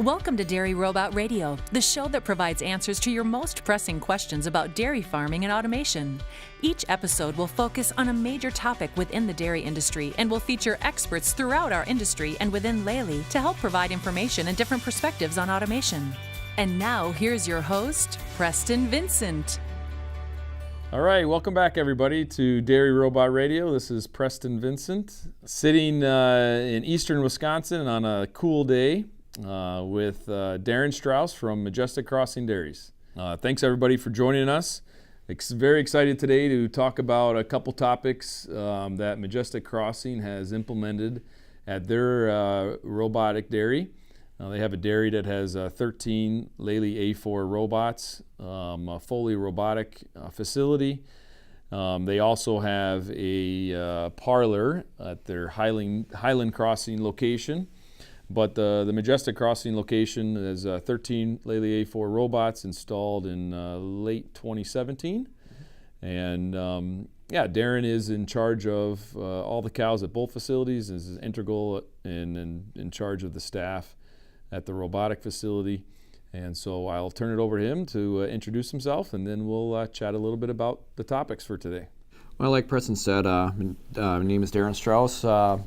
Welcome to Dairy Robot Radio, the show that provides answers to your most pressing questions about dairy farming and automation. Each episode will focus on a major topic within the dairy industry and will feature experts throughout our industry and within Lely to help provide information and different perspectives on automation. And now, here's your host, Preston Vincent. All right, welcome back everybody to Dairy Robot Radio. This is Preston Vincent, sitting in eastern Wisconsin on a cool day with Darin Strauss from Majestic Dairies. Thanks everybody for joining us. Very excited today to talk about a couple topics that Majestic Crossing has implemented at their robotic dairy. They have a dairy that has 13 Lely A4 robots, a fully robotic facility. They also have a parlor at their Highland Crossing location. But the Majestic Crossing location has 13 Lely A4 robots installed in late 2017. And Darin is in charge of all the cows at both facilities, is integral and in charge of the staff at the robotic facility. And so I'll turn it over to him to introduce himself, and then we'll chat a little bit about the topics for today. Well, like Preston said, my name is Darin Strauss,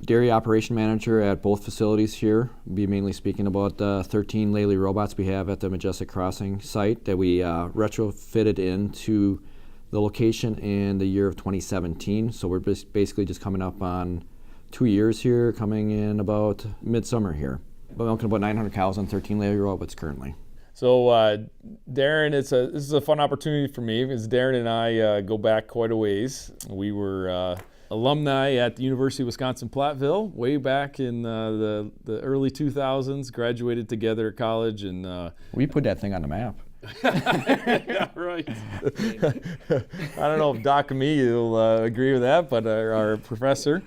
dairy operation manager at both facilities here. We'll be mainly speaking about the 13 Lely robots we have at the Majestic Crossing site that we retrofitted into the location in the year of 2017. So we're basically just coming up on 2 years here, coming in about midsummer here. We're milking about 900 cows on 13 Lely robots currently. So Darin, this is a fun opportunity for me because Darin and I go back quite a ways. We were alumni at the University of Wisconsin-Platteville way back in the early 2000s, graduated together at college. And we put that thing on the map. Yeah, right. I don't know if Doc and me will agree with that, but our professor.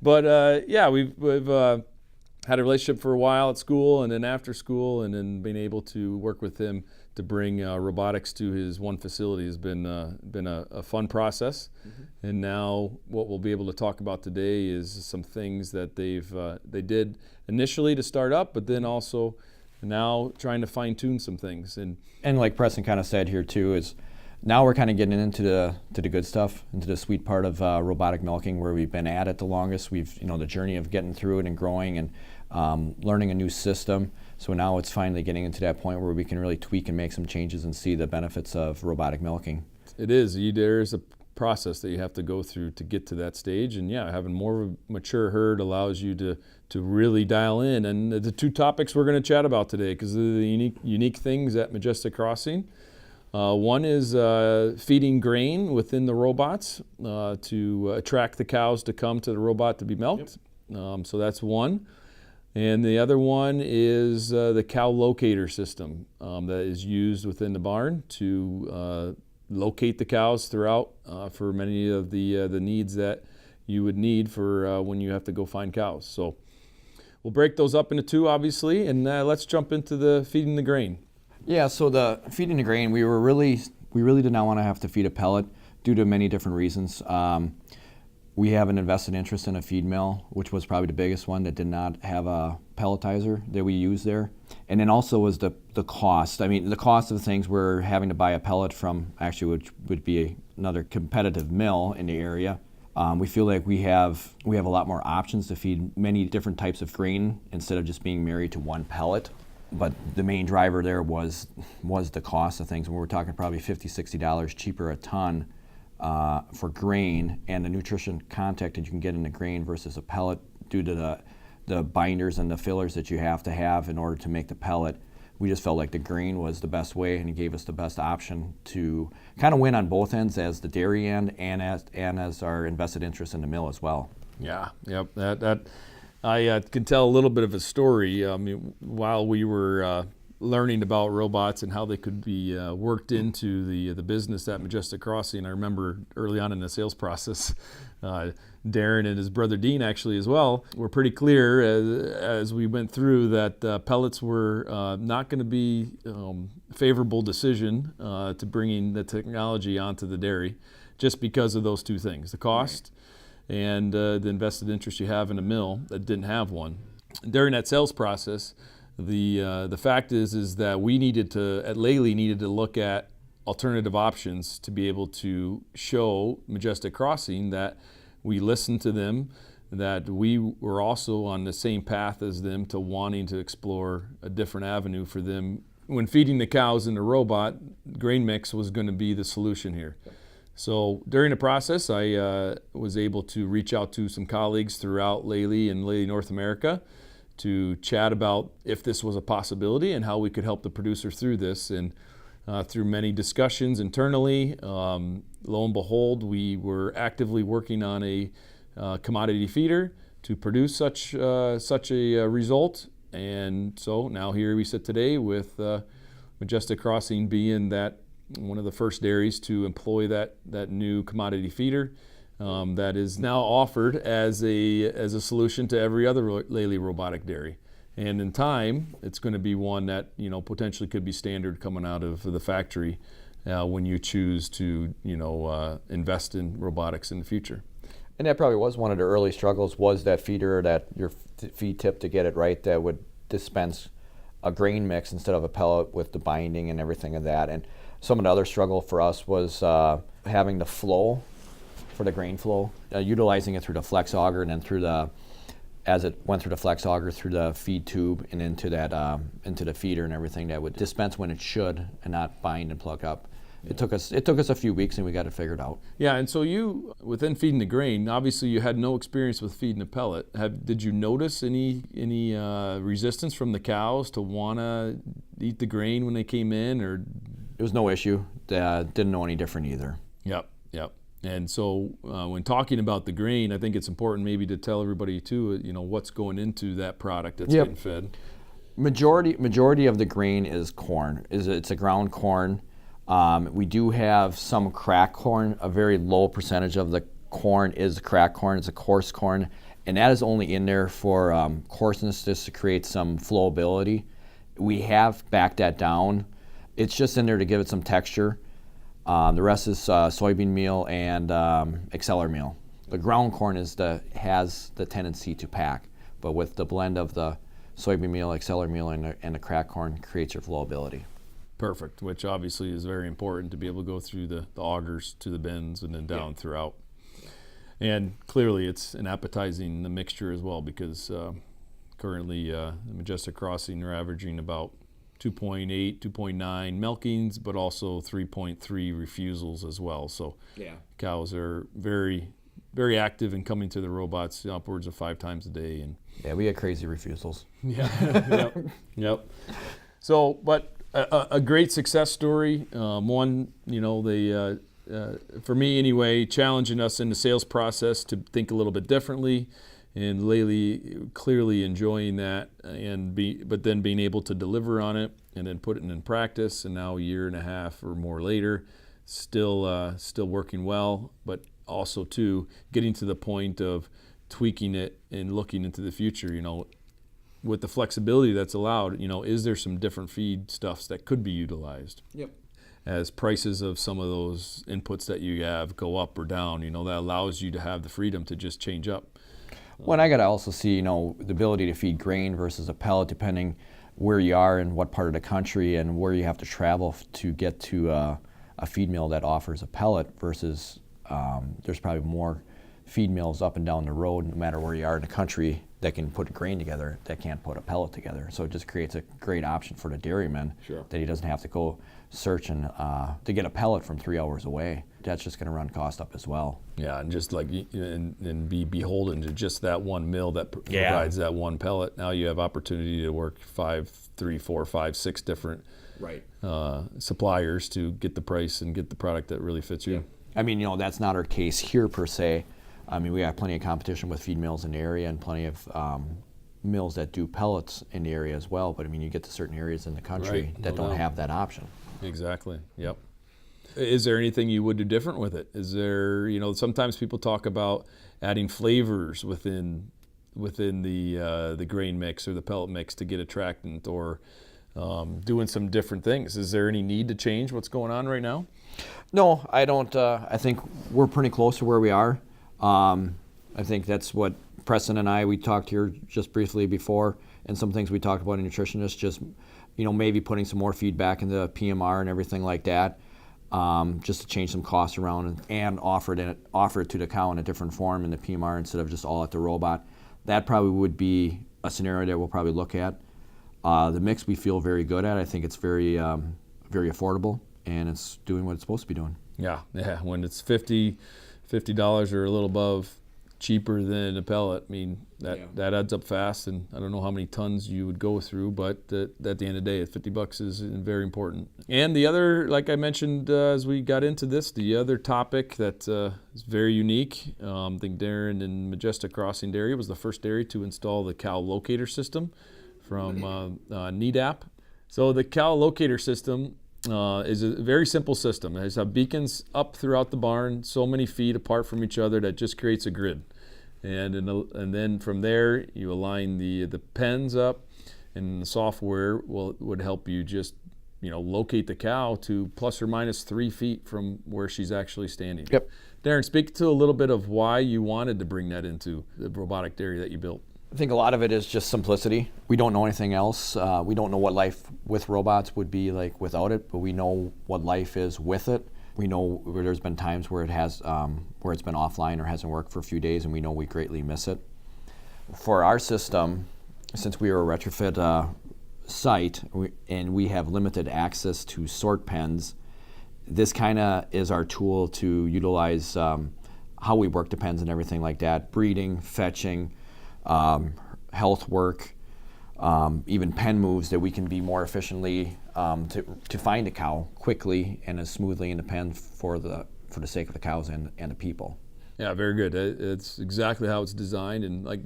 But we've had a relationship for a while at school and then after school, and then being able to work with him to bring robotics to his one facility has been a fun process. Mm-hmm. And now what we'll be able to talk about today is some things that they did initially to start up, but then also now trying to fine tune some things. And like Preston kind of said here too, is now we're kind of getting into the good stuff, into the sweet part of robotic milking, where we've been at it the longest. We've the journey of getting through it and growing and learning a new system. So now it's finally getting into that point where we can really tweak and make some changes and see the benefits of robotic milking. It is. There's a process that you have to go through to get to that stage. And having more of a mature herd allows you to really dial in. And the two topics we're going to chat about today, because they're the unique things at Majestic Crossing. One is feeding grain within the robots to attract the cows to come to the robot to be milked. Yep. So that's one. And the other one is the cow locator system that is used within the barn to locate the cows throughout for many of the needs that you would need for when you have to go find cows. So we'll break those up into two, obviously, and let's jump into the feeding the grain. Yeah, so the feeding the grain, we really did not want to have to feed a pellet due to many different reasons. We have an invested interest in a feed mill, which was probably the biggest one that did not have a pelletizer that we use there. And then also was the cost. I mean, the cost of the things, we're having to buy a pellet from, actually, which would be another competitive mill in the area. We feel like we have a lot more options to feed many different types of grain instead of just being married to one pellet. But the main driver there was the cost of things. And we're talking probably $50, $60 cheaper a ton for grain, and the nutrition content that you can get in the grain versus a pellet due to the binders and the fillers that you have to have in order to make the pellet. We just felt like the grain was the best way, and it gave us the best option to kind of win on both ends, as the dairy end and as our invested interest in the mill as well. Yeah, yep. That I can tell a little bit of a story. I mean, while we were learning about robots and how they could be worked into the business at Majestic Crossing, I remember early on in the sales process, Darin and his brother Dean actually as well were pretty clear as we went through that pellets were not going to be favorable decision to bringing the technology onto the dairy, just because of those two things, the cost and the invested interest you have in a mill that didn't have one. During that sales process, The fact is that we at Lely needed to look at alternative options to be able to show Majestic Crossing that we listened to them, that we were also on the same path as them to wanting to explore a different avenue for them. When feeding the cows in the robot, grain mix was going to be the solution here. So during the process, I was able to reach out to some colleagues throughout Lely and Lely North America to chat about if this was a possibility and how we could help the producer through this. And through many discussions internally, lo and behold, we were actively working on a commodity feeder to produce such a result. And so now here we sit today with Majestic Crossing being that one of the first dairies to employ that new commodity feeder that is now offered as a solution to every other Lely robotic dairy. And in time, it's going to be one that potentially could be standard coming out of the factory when you choose to invest in robotics in the future. And that probably was one of the early struggles, was that feeder, that your feed tip to get it right, that would dispense a grain mix instead of a pellet with the binding and everything of that. And some of the other struggle for us was having the flow for the grain flow, utilizing it through the flex auger, and then as it went through the flex auger through the feed tube and into the feeder and everything, that would dispense when it should and not bind and plug up. It took us a few weeks, and we got it figured out. Yeah, and so you, within feeding the grain, obviously you had no experience with feeding a pellet. Did you notice any resistance from the cows to want to eat the grain when they came in, or? It was no issue. Didn't know any different either. Yep. And so when talking about the grain, I think it's important maybe to tell everybody too, what's going into that product that's getting fed. Majority of the grain is corn. It's a ground corn. We do have some crack corn. A very low percentage of the corn is crack corn. It's a coarse corn, and that is only in there for coarseness, just to create some flowability. We have backed that down. It's just in there to give it some texture. The rest is soybean meal and exceller meal. The ground corn has the tendency to pack, but with the blend of the soybean meal, exceller meal, and the crack corn, creates your flowability. Perfect, which obviously is very important to be able to go through the augers to the bins and then down throughout. And clearly it's an appetizing mixture as well, because currently the Majestic Crossing, they're averaging about 2.8, 2.9 milkings, but also 3.3 refusals as well. So cows are very, very active in coming to the robots upwards of 5 times a day. And we had crazy refusals. Yep. So, but a great success story. One, they, for me anyway, challenging us in the sales process to think a little bit differently. And Lely clearly enjoying that, but then being able to deliver on it and then put it in practice. And now a year and a half or more later, still working well, but also too getting to the point of tweaking it and looking into the future. With the flexibility that's allowed, is there some different feed stuffs that could be utilized? Yep. As prices of some of those inputs that you have go up or down, that allows you to have the freedom to just change up. Well, I got to also see, the ability to feed grain versus a pellet, depending where you are and what part of the country and where you have to travel to get to a feed mill that offers a pellet versus there's probably more feed mills up and down the road, no matter where you are in the country, that can put grain together, that can't put a pellet together. So it just creates a great option for the dairyman, that he doesn't have to go search and to get a pellet from 3 hours away. That's just going to run cost up as well. Yeah, and just like and be beholden to just that one mill that provides that one pellet. Now you have opportunity to work 3, 4, 5, 6 different suppliers to get the price and get the product that really fits you. Yeah. I mean, that's not our case here per se. I mean, we have plenty of competition with feed mills in the area and plenty of mills that do pellets in the area as well. But I mean, you get to certain areas in the country that don't have that option. Exactly. Yep. Is there anything you would do different with it? Is there, sometimes people talk about adding flavors within the grain mix or the pellet mix to get attractant, or doing some different things. Is there any need to change what's going on right now? No, I don't. I think we're pretty close to where we are. I think that's what Preston and we talked here just briefly before, and some things we talked about in nutritionists, just maybe putting some more feed back into PMR and everything like that, just to change some costs around and offer it to the cow in a different form in the PMR instead of just all at the robot. That probably would be a scenario that we'll probably look at. The mix we feel very good at. I think it's very affordable, and it's doing what it's supposed to be doing. Yeah. When it's $50 or a little above, cheaper than a pellet, I mean, that adds up fast, and I don't know how many tons you would go through, but at the end of the day, $50 is very important. And the other, like I mentioned as we got into this, the other topic that is very unique, I think Darin and Majestic Dairy was the first dairy to install the cow locator system from NEDAP. So the cow locator system is a very simple system. It has beacons up throughout the barn, so many feet apart from each other that just creates a grid. And then from there, you align the pens up, and the software would help you just locate the cow to plus or minus 3 feet from where she's actually standing. Yep. Darin, speak to a little bit of why you wanted to bring that into the robotic dairy that you built. I think a lot of it is just simplicity. We don't know anything else. We don't know what life with robots would be like without it, but we know what life is with it. We know where there's been times where it has, where it's been offline or hasn't worked for a few days, and we know we greatly miss it. For our system, since we are a retrofit site and we have limited access to sort pens, this kind of is our tool to utilize how we work the pens and everything like that, breeding, fetching, health work, even pen moves that we can be more efficiently to find a cow quickly and as smoothly in the pen for the sake of the cows and the people. Yeah, very good. It's exactly how it's designed, and like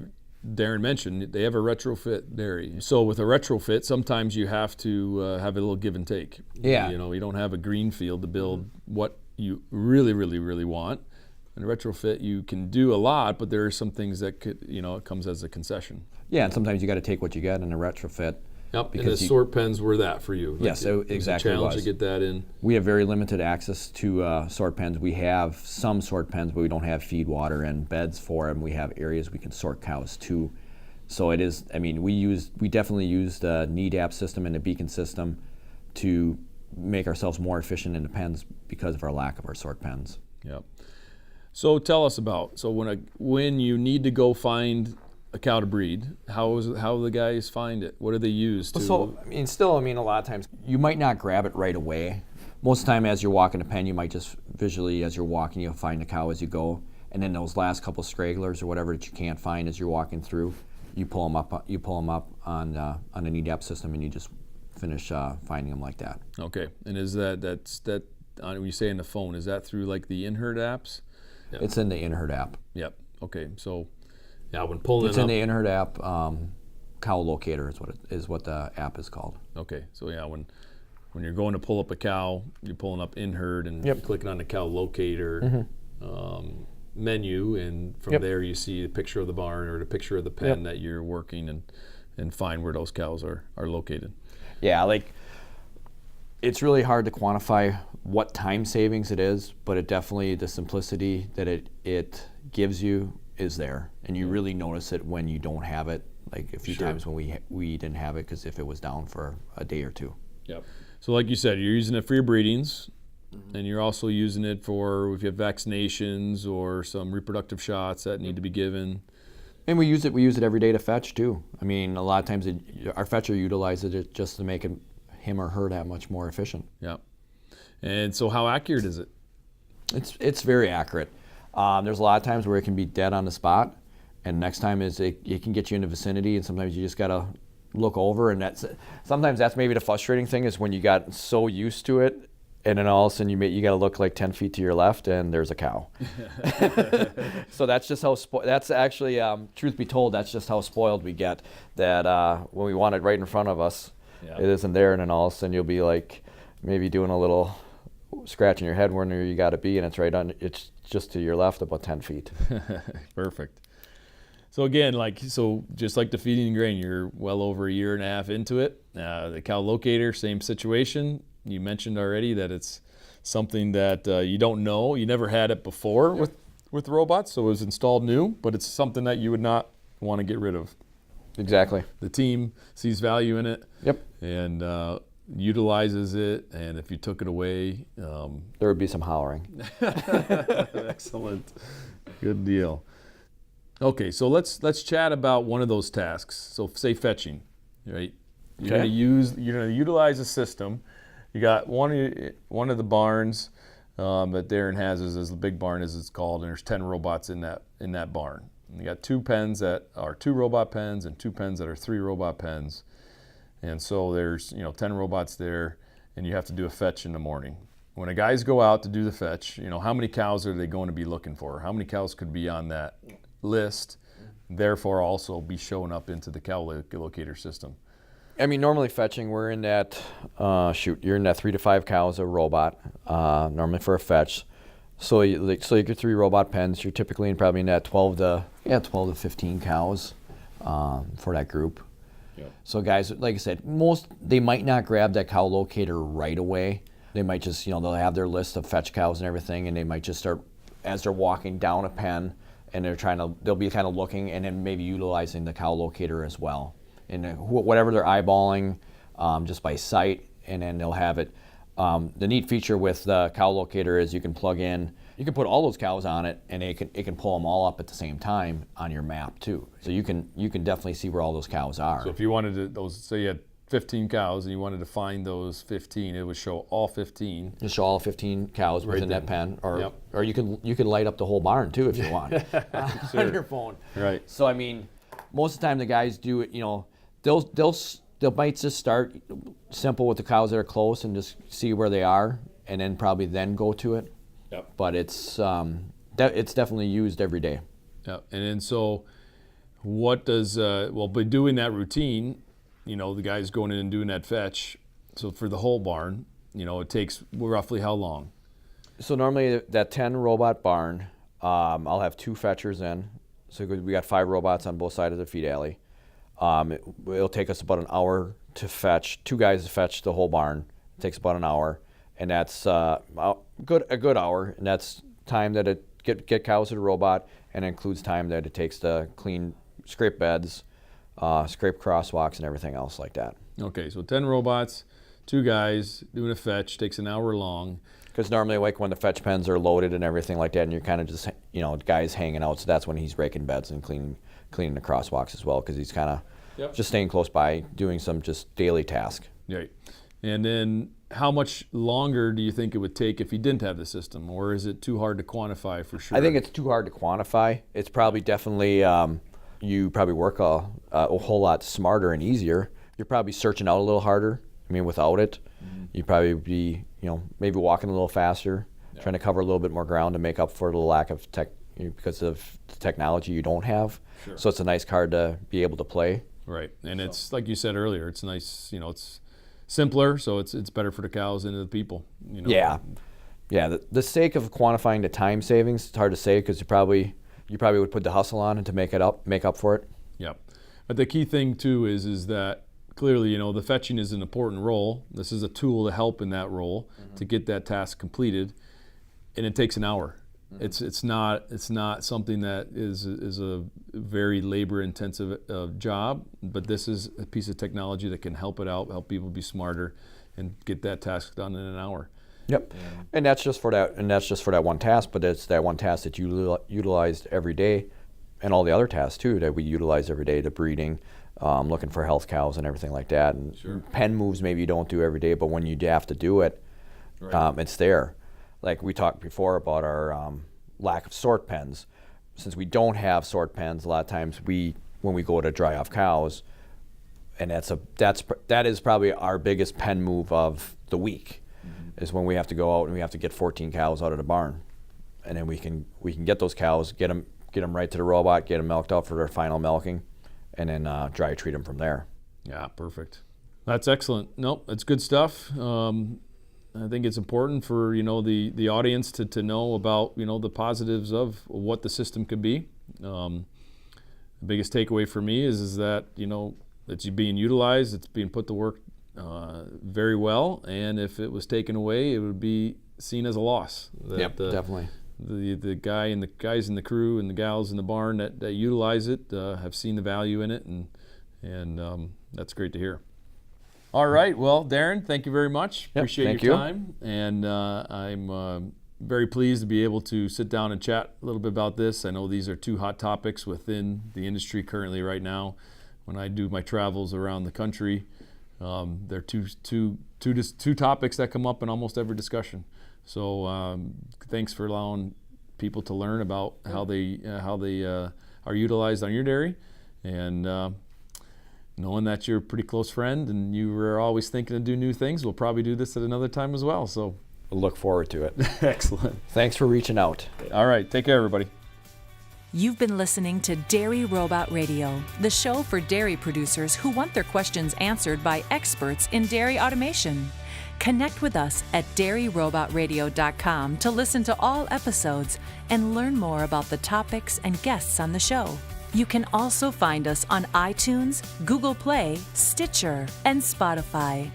Darin mentioned, they have a retrofit dairy. So with a retrofit, sometimes you have to have a little give and take. Yeah. You don't have a green field to build what you really, really, really want. In a retrofit, you can do a lot, but there are some things that could, it comes as a concession. Yeah, and sometimes you got to take what you get in a retrofit. Yep, and the sort pens were that for you. Yes, exactly. It was a challenge to get that in. We have very limited access to sort pens. We have some sort pens, but we don't have feed water and beds for them. We have areas we can sort cows to. So it is, we definitely use the NEDAP system and the beacon system to make ourselves more efficient in the pens because of our lack of our sort pens. Yep. So tell us about, when you need to go find a cow to breed, how do the guys find it? What do they use to? So, a lot of times you might not grab it right away. Most of the time as you're walking a pen, you might just visually, as you're walking, you'll find a cow as you go. And then those last couple stragglers or whatever that you can't find as you're walking through, you pull them up on the NEDAP system and you just finish finding them like that. Okay, and is that when you say in the phone, is that through like the InHerd apps? Yep. It's in the InHerd app. Yep. Okay. So, yeah, when pulling it's in the InHerd app. Cow locator is what the app is called. Okay. So yeah, when you're going to pull up a cow, you're pulling up InHerd and you're clicking on the cow locator menu, and from there you see a picture of the barn or the picture of the pen that you're working and find where those cows are located. Yeah, it's really hard to quantify what time savings it is, but it definitely, the simplicity that it gives you is there, and you really notice it when you don't have it. Like a few times when we didn't have it because if it was down for a day or two. Yep. So like you said, you're using it for your breedings, and you're also using it for if you have vaccinations or some reproductive shots that need to be given. And we use it every day to fetch too. A lot of times our fetcher utilizes it just to make him or her that much more efficient. Yeah. And so how accurate is it? It's very accurate. There's a lot of times where it can be dead on the spot, and next time it can get you in the vicinity, and sometimes you just gotta look over, and sometimes that's maybe the frustrating thing is when you got so used to it, and then all of a sudden you gotta look like 10 feet to your left, and there's a cow. So that's just how that's actually, truth be told, that's just how spoiled we get. That when we want it right in front of us, it isn't there, and then all of a sudden you'll be like maybe doing a little scratching your head where you got to be, and it's just to your left about 10 feet. Perfect. So again, just like the feeding and grain, you're well over a year and a half into it. The cow locator, same situation. You mentioned already that it's something that you don't know. You never had it before with robots, so it was installed new, but it's something that you would not want to get rid of. Exactly. The team sees value in it. Yep. And utilizes it. And if you took it away, there would be some hollering. Excellent. Good deal. Okay, so let's chat about one of those tasks. So say fetching, right? You're gonna utilize a system. You got one of the barns that Darin has is the big barn, as it's called, and there's 10 robots in that barn. And you got 2 pens that are 2 robot pens and 2 pens that are 3 robot pens. And so there's 10 robots there, and you have to do a fetch in the morning. When the guys go out to do the fetch, how many cows are they going to be looking for? How many cows could be on that list, therefore also be showing up into the cow locator system? I mean, normally fetching, we're in that, you're in that 3 to 5 cows a robot, normally for a fetch. So you get 3 robot pens, you're typically probably in that 12 to 15 cows for that group. Yep. So guys, like I said, they might not grab that cow locator right away. They might just, they'll have their list of fetch cows and everything, and they might just start, as they're walking down a pen, and they'll be kind of looking and then maybe utilizing the cow locator as well. And whatever they're eyeballing just by sight, and then they'll have it. The neat feature with the cow locator is you can plug in, you can put all those cows on it, and it can pull them all up at the same time on your map too. So you can definitely see where all those cows are. So if you wanted to, say you had 15 cows and you wanted to find those 15, it would show all 15. Just show all 15 cows within that pen, or you can light up the whole barn too if you want on your phone. Right. So I mean, most of the time the guys do it. They'll might just start simple with the cows that are close and just see where they are, and then probably then go to it. Yep. But it's definitely used every day. Yep. And then so, what does by doing that routine, the guy's going in and doing that fetch. So for the whole barn, it takes roughly how long? So normally that 10 robot barn, I'll have 2 fetchers in. So we got 5 robots on both sides of the feed alley. It'll take us about an hour to fetch, 2 guys to fetch the whole barn. It takes about an hour, and that's a good hour, and that's time that it get cows to the robot, and it includes time that it takes to clean, scrape beds, scrape crosswalks, and everything else like that. Okay, so 10 robots, 2 guys doing a fetch, takes an hour long. Because normally, like when the fetch pens are loaded and everything like that, and you're kind of just, guys hanging out, so that's when he's raking beds and cleaning the crosswalks as well, because he's kind of just staying close by, doing some just daily task. Right. And then how much longer do you think it would take if you didn't have the system, or is it too hard to quantify for sure? I think it's too hard to quantify. It's probably definitely, you probably work a whole lot smarter and easier. You're probably searching out a little harder. I mean, without it, you'd probably be, maybe walking a little faster, trying to cover a little bit more ground to make up for the lack of tech, because of the technology you don't have. Sure. So it's a nice card to be able to play. Right, and it's like you said earlier, it's nice, it's simpler, so it's better for the cows and the people. Yeah. The sake of quantifying the time savings, it's hard to say, because you probably would put the hustle on it to make up for it. Yeah, but the key thing too is that clearly, the fetching is an important role. This is a tool to help in that role to get that task completed, and it takes an hour. It's not something that is a very labor intensive job, but this is a piece of technology that can help people be smarter, and get that task done in an hour. Yep, and that's just for that one task, but it's that one task that you utilized every day, and all the other tasks too that we utilize every day, the breeding, looking for health cows and everything like that, and pen moves maybe you don't do every day, but when you have to do it, it's there. Like we talked before about our lack of sort pens. Since we don't have sort pens, a lot of times when we go to dry off cows, and that is probably our biggest pen move of the week, is when we have to go out and we have to get 14 cows out of the barn, and then we can get those cows, get them right to the robot, get them milked out for their final milking, and then dry treat them from there. Yeah, perfect. That's excellent. Nope, that's good stuff. I think it's important for the audience to know about the positives of what the system could be. The biggest takeaway for me is that it's being utilized, it's being put to work very well, and if it was taken away, it would be seen as a loss. Definitely. The guy and the guys in the crew and the gals in the barn that utilize it have seen the value in it, and And that's great to hear. All right. Well, Darin, thank you very much. Yep, Appreciate your time. And I'm very pleased to be able to sit down and chat a little bit about this. I know these are two hot topics within the industry currently right now. When I do my travels around the country, they're two topics that come up in almost every discussion. So thanks for allowing people to learn about how they are utilized on your dairy, and knowing that you're a pretty close friend and you were always thinking to do new things. We'll probably do this at another time as well. So I look forward to it. Excellent. Thanks for reaching out. All right. Take care, everybody. You've been listening to Dairy Robot Radio, the show for dairy producers who want their questions answered by experts in dairy automation. Connect with us at dairyrobotradio.com to listen to all episodes and learn more about the topics and guests on the show. You can also find us on iTunes, Google Play, Stitcher, and Spotify.